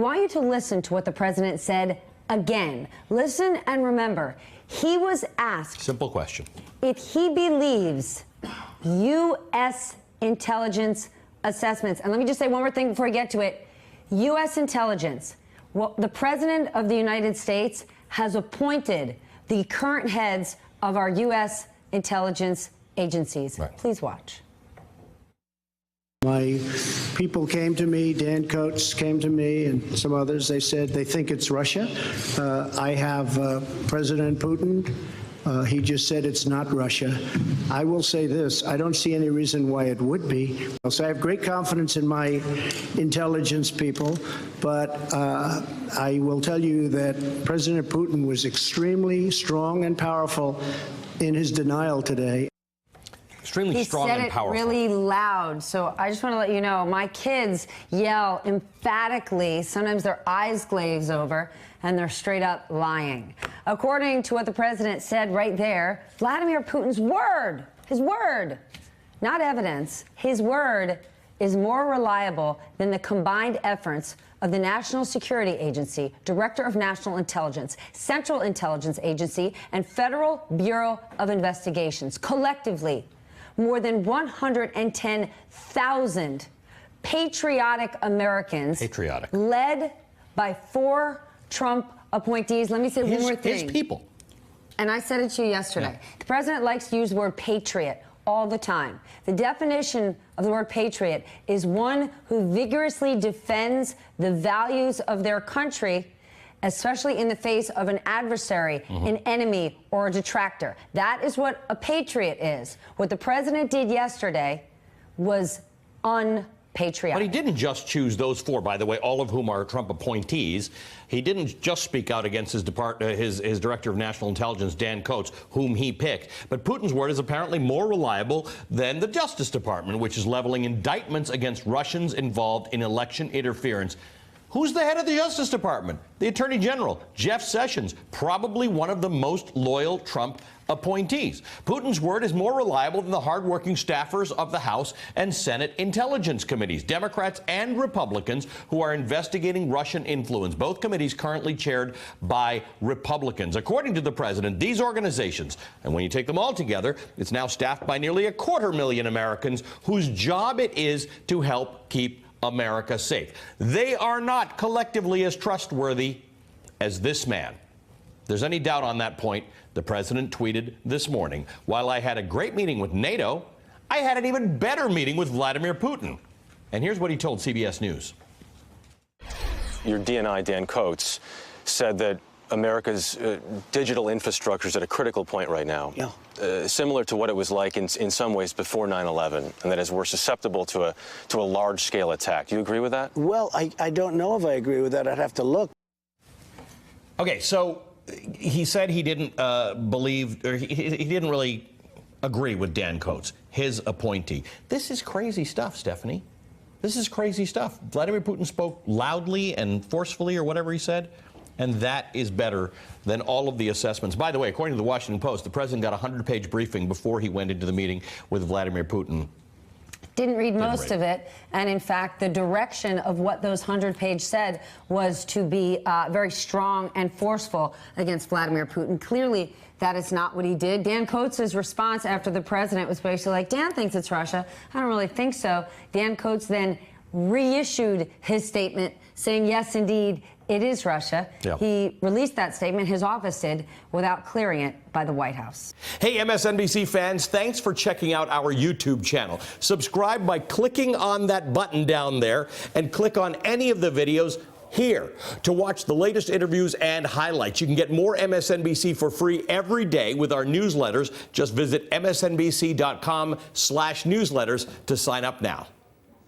want you to listen to what the president said again. Listen and remember, he was asked. Simple question. If he believes U.S. intelligence assessments, and let me just say one more thing before I get to it. U.S. intelligence. Well, the President of the United States has appointed the current heads of our U.S. intelligence agencies. Right. Please watch. My people came to me, Dan Coats came to me, and some others. They said they think it's Russia. I have President Putin. He just said it's not Russia. I will say this, I don't see any reason why it would be. So I have great confidence in my intelligence people, but I will tell you that President Putin was extremely strong and powerful in his denial today. Extremely strong and powerful. He said it really loud. So I just want to let you know, my kids yell emphatically. Sometimes their eyes glaze over and they're straight up lying. According to what the president said right there, Vladimir Putin's word, his word, not evidence, his word is more reliable than the combined efforts of the National Security Agency, Director of National Intelligence, Central Intelligence Agency, and Federal Bureau of Investigations. Collectively, more than 110,000 patriotic Americans, led by 4 Trump appointees. Let me say one more thing. His people. And I said it to you yesterday. The president likes to use the word patriot all the time. The definition of the word patriot is one who vigorously defends the values of their country, especially in the face of an adversary, an enemy, or a detractor. That is what a patriot is. What the president did yesterday was unpatriotic. But he didn't just choose those 4, by the way, all of whom are Trump appointees. He didn't just speak out against his Director of National Intelligence, Dan Coats, whom he picked. But Putin's word is apparently more reliable than the Justice Department, which is leveling indictments against Russians involved in election interference. Who's the head of the Justice Department? The Attorney General, Jeff Sessions, probably one of the most loyal Trump appointees. Putin's word is more reliable than the hardworking staffers of the House and Senate Intelligence Committees, Democrats and Republicans, who are investigating Russian influence, both committees currently chaired by Republicans. According to the president, these organizations, and when you take them all together, it's now staffed by nearly 250,000 Americans whose job it is to help keep America safe. They are not collectively as trustworthy as this man. If there's any doubt on that point, the president tweeted this morning, "While I had a great meeting with NATO, I had an even better meeting with Vladimir Putin." And here's what he told CBS News. Your DNI, Dan Coats, said that America's digital infrastructure is at a critical point right now. Yeah. Similar to what it was like in some ways before 9/11, and that is we're susceptible to a large-scale attack. Do you agree with that? Well, I don't know if I agree with that. I'd have to look. Okay, so he said he didn't believe, or he didn't really agree with Dan Coats, his appointee. This is crazy stuff, Stephanie. This is crazy stuff. Vladimir Putin spoke loudly and forcefully, or whatever he said, and that is better than all of the assessments. By the way, according to the Washington Post, the president got a 100-page briefing before he went into the meeting with Vladimir Putin. Didn't read most of it. And in fact, the direction of what those 100-page said was to be very strong and forceful against Vladimir Putin. Clearly, that is not what he did. Dan Coats' response after the president was basically like, Dan thinks it's Russia. I don't really think so. Dan Coats then reissued his statement saying, yes, indeed, it is Russia. Yeah. He released that statement, his office did, without clearing it by the White House. Hey, MSNBC fans, thanks for checking out our YouTube channel. Subscribe by clicking on that button down there and click on any of the videos here to watch the latest interviews and highlights. You can get more MSNBC for free every day with our newsletters. Just visit msnbc.com/newsletters to sign up now.